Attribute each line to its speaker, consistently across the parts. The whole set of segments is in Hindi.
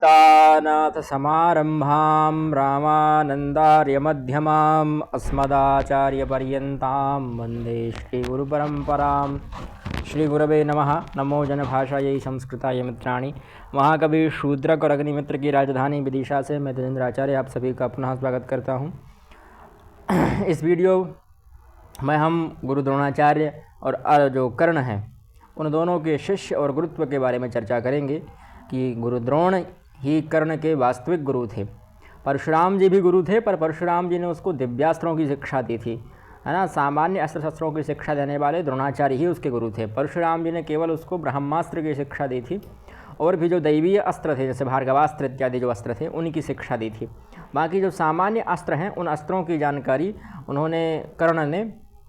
Speaker 1: लक्ष्मीनाथसमारम्भां रामानन्दार्यमध्यमाम् अस्मदाचार्यपर्यन्तां वन्दे श्रीगुरुपरम्परां। श्रीगुरवे नमः। नमो जनभाषायै संस्कृताय मित्राणि। महाकवि शूद्रक और अग्निमित्र की राजधानी विदिशा से मैं तेजेंद्र आचार्य आप सभी का पुनः स्वागत करता हूँ। इस वीडियो में हम गुरु द्रोणाचार्य और जो कर्ण हैं उन दोनों के शिष्य और गुरुत्व के बारे में चर्चा करेंगे कि गुरु द्रोण ही कर्ण के वास्तविक गुरु थे। परशुराम जी भी गुरु थे, पर परशुराम जी ने उसको दिव्यास्त्रों की शिक्षा दी थी, है ना। सामान्य अस्त्र शस्त्रों की शिक्षा देने वाले द्रोणाचार्य ही उसके गुरु थे। परशुराम जी ने केवल उसको ब्रह्मास्त्र की शिक्षा दी थी और भी जो दैवीय अस्त्र थे जैसे भार्गवास्त्र इत्यादि जो अस्त्र थे उनकी शिक्षा दी थी। बाकी जो सामान्य अस्त्र हैं उन अस्त्रों की जानकारी उन्होंने कर्ण ने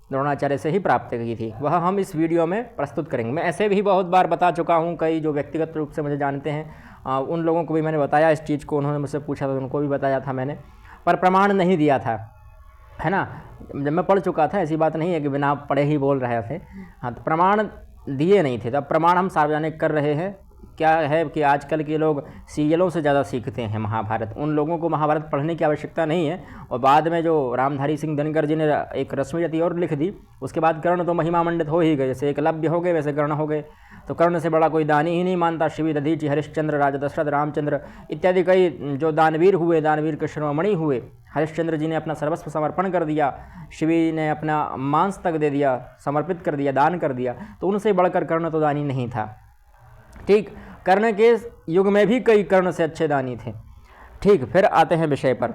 Speaker 1: द्रोणाचार्य से ही प्राप्त की थी, वह हम इस वीडियो में प्रस्तुत करेंगे। मैं ऐसे भी बहुत बार बता चुका हूँ, कई जो व्यक्तिगत रूप से मुझे जानते हैं उन लोगों को भी मैंने बताया इस चीज़ को। उन्होंने मुझसे पूछा था, उनको भी बताया था मैंने, पर प्रमाण नहीं दिया था, है ना। जब मैं पढ़ चुका था, ऐसी बात नहीं है कि बिना पढ़े ही बोल रहे थे। हाँ, तो प्रमाण दिए नहीं थे, तब प्रमाण हम सार्वजनिक कर रहे हैं। क्या है कि आजकल के लोग सीरियलों से ज़्यादा सीखते हैं महाभारत। उन लोगों को महाभारत पढ़ने की आवश्यकता नहीं है। और बाद में जो रामधारी सिंह दिनकर जी ने एक रश्मि रति और लिख दी, उसके बाद कर्ण तो महिमा मंडित हो ही गए। जैसे एकलव्य हो गए वैसे कर्ण हो गए। तो कर्ण से बड़ा कोई दानी ही नहीं मानता। शिवी दधीचि हरिश्चंद्र राजा दशरथ रामचंद्र इत्यादि कई जो दानवीर हुए, दानवीर के शिरोमणि हुए। हरिश्चंद्र जी ने अपना सर्वस्व समर्पण कर दिया, शिवी ने अपना मांस तक दे दिया, समर्पित कर दिया, दान कर दिया। तो उनसे बढ़कर कर्ण तो दानी नहीं था। ठीक, कर्ण के युग में भी कई कर्ण से अच्छे दानी थे। ठीक, फिर आते हैं विषय पर।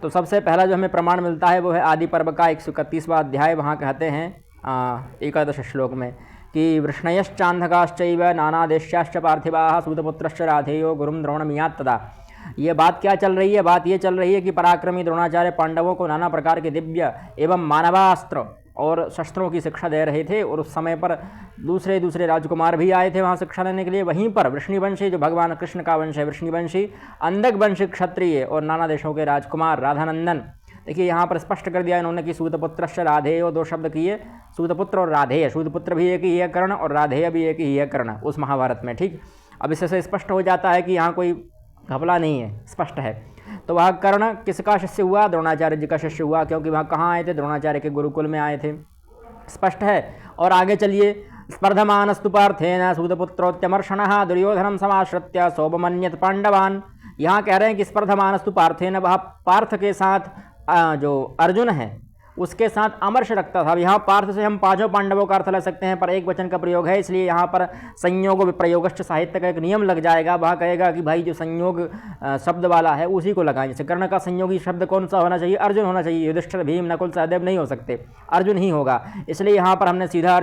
Speaker 1: तो सबसे पहला जो हमें प्रमाण मिलता है वो है आदि पर्व का 131वां अध्याय। वहाँ कहते हैं 11 श्लोक में कि वृष्णयश्चान्धकाश्चैव नानादेश्याश्च पार्थिवाः सूतपुत्रश्च राधेयो गुरुं द्रोणमियात् तदा। ये बात क्या चल रही है? बात ये चल रही है कि पराक्रमी द्रोणाचार्य पांडवों को नाना प्रकार के दिव्य एवं मानवास्त्र और शस्त्रों की शिक्षा दे रहे थे। और उस समय पर दूसरे राजकुमार भी आए थे वहाँ शिक्षा लेने के लिए। वहीं पर वृष्णिवंशी, जो भगवान कृष्ण का वंश है वृष्णिवंशी, अंधक वंशी क्षत्रिय और नाना देशों के राजकुमार राधानंदन। देखिए यहाँ पर स्पष्ट कर दिया इन्होंने कि सूतपुत्रश्च राधेय, दो शब्द किए, सूतपुत्र और राधेय। सूतपुत्र भी एक ही है कर्ण और राधेय भी एक ही है कर्ण उस महाभारत में। ठीक, अब इससे स्पष्ट हो जाता है कि यहाँ कोई घपला नहीं है, स्पष्ट है। तो वह कर्ण किसका शिष्य हुआ? द्रोणाचार्य जी का शिष्य हुआ, क्योंकि वह कहाँ आए थे? द्रोणाचार्य के गुरुकुल में आए थे, स्पष्ट है। और आगे चलिए, स्पर्धमानस्तु पार्थेन सूतपुत्रोत्यमर्षणः दुर्योधनं समाश्रित्य सोपमन्यत पांडवान्। यहाँ कह रहे हैं कि स्पर्धमानस्तु पार्थेन, वह पार्थ के साथ जो अर्जुन है उसके साथ अमर्ष रखता था। यहाँ पार्थ से हम पांचों पांडवों का अर्थ ले सकते हैं, पर एक वचन का प्रयोग है, इसलिए यहाँ पर संयोग विप्रयोगश्च साहित्य का एक नियम लग जाएगा। वह कहेगा कि भाई जो संयोग शब्द वाला है उसी को लगाएं। जैसे कर्ण का संयोगी शब्द कौन सा होना चाहिए? अर्जुन होना चाहिए। युधिष्ठिर, भीम, नकुल, सहदेव नहीं हो सकते, अर्जुन ही होगा। इसलिए यहाँ पर हमने सीधा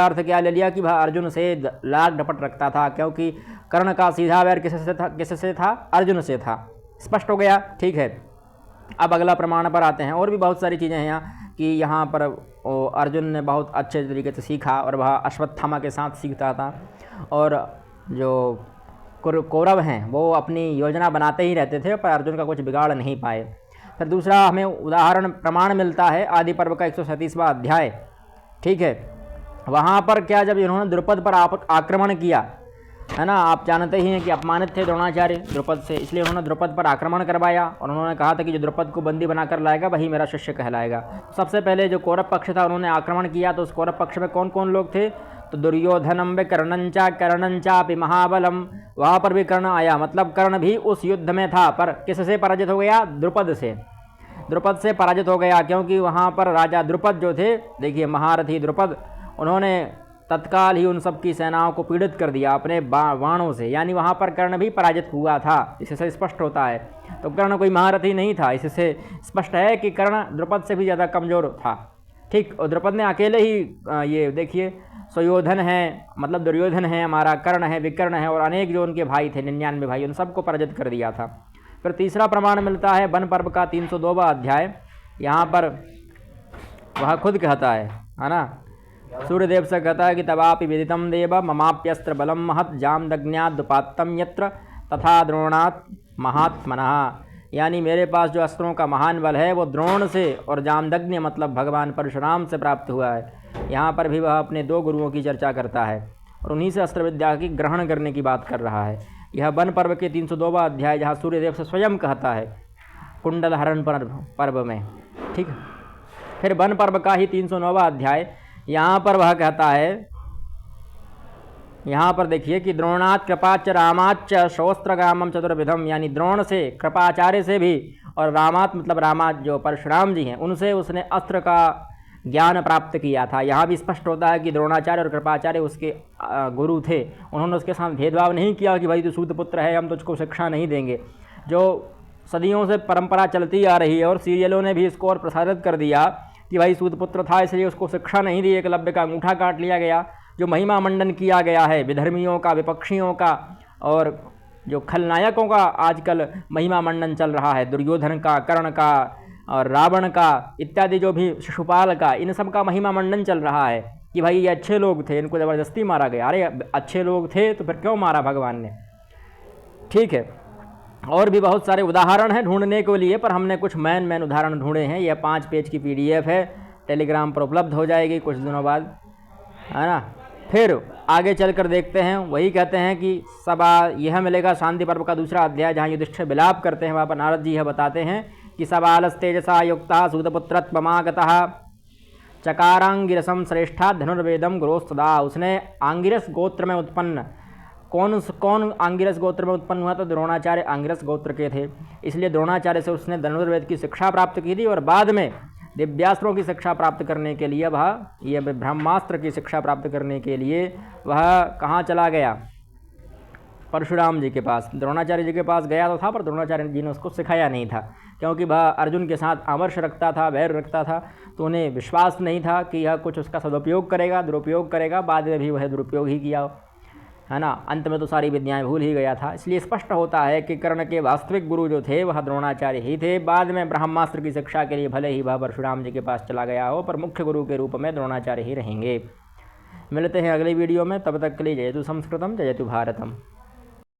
Speaker 1: अर्थ क्या ले लिया कि वह अर्जुन से लाग डपट रखता था, क्योंकि कर्ण का सीधा वैर किससे था? अर्जुन से था। स्पष्ट हो गया? ठीक है। अब अगला प्रमाण पर आते हैं। और भी बहुत सारी चीज़ें हैं यहाँ कि यहाँ पर अर्जुन ने बहुत अच्छे तरीके से सीखा और वह अश्वत्थामा के साथ सीखता था। और जो कौरव हैं वो अपनी योजना बनाते ही रहते थे, पर अर्जुन का कुछ बिगाड़ नहीं पाए। फिर दूसरा हमें उदाहरण प्रमाण मिलता है आदि पर्व का 137वां अध्याय। ठीक है, वहाँ पर क्या, जब इन्होंने द्रुपद पर आक्रमण किया, है ना, आप जानते ही हैं कि अपमानित थे द्रोणाचार्य द्रुपद से, इसलिए उन्होंने द्रुपद पर आक्रमण करवाया और उन्होंने कहा था कि जो द्रुपद को बंदी बनाकर लाएगा वही मेरा शिष्य कहलाएगा। तो सबसे पहले जो कौरव पक्ष था उन्होंने आक्रमण किया। तो उस कौरव पक्ष में कौन कौन लोग थे? तो दुर्योधनम व कर्णंचापि महाबलम, वहाँ पर भी कर्ण आया, मतलब कर्ण भी उस युद्ध में था, पर किससे पराजित हो गया? द्रुपद से। द्रुपद से पराजित हो गया, क्योंकि वहाँ पर राजा द्रुपद जो थे, देखिए महारथी द्रुपद, उन्होंने तत्काल ही उन सब की सेनाओं को पीड़ित कर दिया अपने बाणों से। यानी वहाँ पर कर्ण भी पराजित हुआ था, इससे स्पष्ट होता है। तो कर्ण कोई महारथी नहीं था, इससे स्पष्ट है कि कर्ण द्रुपद से भी ज़्यादा कमज़ोर था। ठीक, और द्रुपद ने अकेले ही ये देखिए सुयोधन है, मतलब दुर्योधन है, हमारा कर्ण है, विकर्ण है और अनेक जो उनके भाई थे 99 भाई, उन सबको पराजित कर दिया था। फिर तीसरा प्रमाण मिलता है वन पर्व का 302वां अध्याय। यहाँ पर वह खुद कहता है ना, सूर्यदेव से कहता है कि तवापि विदितम देव ममाप्यस्त्र बलम महत् जामदग्न्यादुपात्तम यत्र तथा द्रोणात् महात्मनः। यानी मेरे पास जो अस्त्रों का महान बल है वो द्रोण से और जामदग्नि मतलब भगवान परशुराम से प्राप्त हुआ है। यहाँ पर भी वह अपने दो गुरुओं की चर्चा करता है और उन्हीं से अस्त्र विद्या की ग्रहण करने की बात कर रहा है। यह वन पर्व के 302वां अध्याय, जहाँ सूर्यदेव से स्वयं कहता है कुंडल हरण पर्व में। ठीक है, फिर वन पर्व का ही 309वां अध्याय, यहाँ पर वह कहता है, यहाँ पर देखिए कि द्रोणात् कृपाच रामाच शोस्त्रगामम चतुर्विधम, यानी द्रोण से, कृपाचार्य से भी, और रामात मतलब रामात जो परशुराम जी हैं उनसे उसने अस्त्र का ज्ञान प्राप्त किया था। यहाँ भी स्पष्ट होता है कि द्रोणाचार्य और कृपाचार्य उसके गुरु थे। उन्होंने उसके साथ भेदभाव नहीं किया कि भाई तू सूत पुत्र है, हम तुझको शिक्षा नहीं देंगे। जो सदियों से परंपरा चलती आ रही है और सीरियलों ने भी इसको और प्रसारित कर दिया कि भाई सूत पुत्र था इसलिए उसको शिक्षा नहीं दी, एकलव्य का अंगूठा काट लिया गया। जो महिमा मंडन किया गया है विधर्मियों का, विपक्षियों का, और जो खलनायकों का आजकल महिमा मंडन चल रहा है, दुर्योधन का, कर्ण का और रावण का इत्यादि, जो भी शिशुपाल का, इन सब का महिमा मंडन चल रहा है कि भाई ये अच्छे लोग थे, इनको ज़बरदस्ती मारा गया। अरे अच्छे लोग थे तो फिर क्यों मारा भगवान ने? ठीक है, और भी बहुत सारे उदाहरण हैं ढूंढने के लिए, पर हमने कुछ मेन उदाहरण ढूंढे हैं। यह 5 पेज की PDF है, टेलीग्राम पर उपलब्ध हो जाएगी कुछ दिनों बाद, है ना। फिर आगे चलकर देखते हैं, वही कहते हैं कि सभा यह मिलेगा शांति पर्व का दूसरा अध्याय, जहाँ युधिष्ठिर विलाप करते हैं। वहाँ पर नारद जी यह बताते हैं कि सबालस तेजसा युक्ता सूतपुत्रत्वमागतः चकारांगिरसम श्रेष्ठा धनुर्वेदम गुरोस्तदा। उसने आंगिरस गोत्र में उत्पन्न, कौन आंगिरस गोत्र में उत्पन्न हुआ? तो द्रोणाचार्य आंगिरस गोत्र के थे, इसलिए द्रोणाचार्य से उसने धनुर्वेद की शिक्षा प्राप्त की थी, और बाद में दिव्यास्त्रों की शिक्षा प्राप्त करने के लिए यह ब्रह्मास्त्र की शिक्षा प्राप्त करने के लिए वह कहाँ चला गया? परशुराम जी के पास। द्रोणाचार्य जी के पास गया तो था, पर द्रोणाचार्य जी ने उसको सिखाया नहीं था, क्योंकि वह अर्जुन के साथ आमर्श रखता था, वैर रखता था, तो उन्हें विश्वास नहीं था कि यह कुछ उसका सदुपयोग करेगा, दुरुपयोग करेगा। बाद में भी वह दुरुपयोग ही किया, है ना। अंत में तो सारी विद्याएं भूल ही गया था। इसलिए स्पष्ट होता है कि कर्ण के वास्तविक गुरु जो थे वह द्रोणाचार्य ही थे। बाद में ब्रह्मास्त्र की शिक्षा के लिए भले ही वह परशुराम जी के पास चला गया हो, पर मुख्य गुरु के रूप में द्रोणाचार्य ही रहेंगे। मिलते हैं अगली वीडियो में, तब तक के लिए जयतु संस्कृतम जयतु भारतम।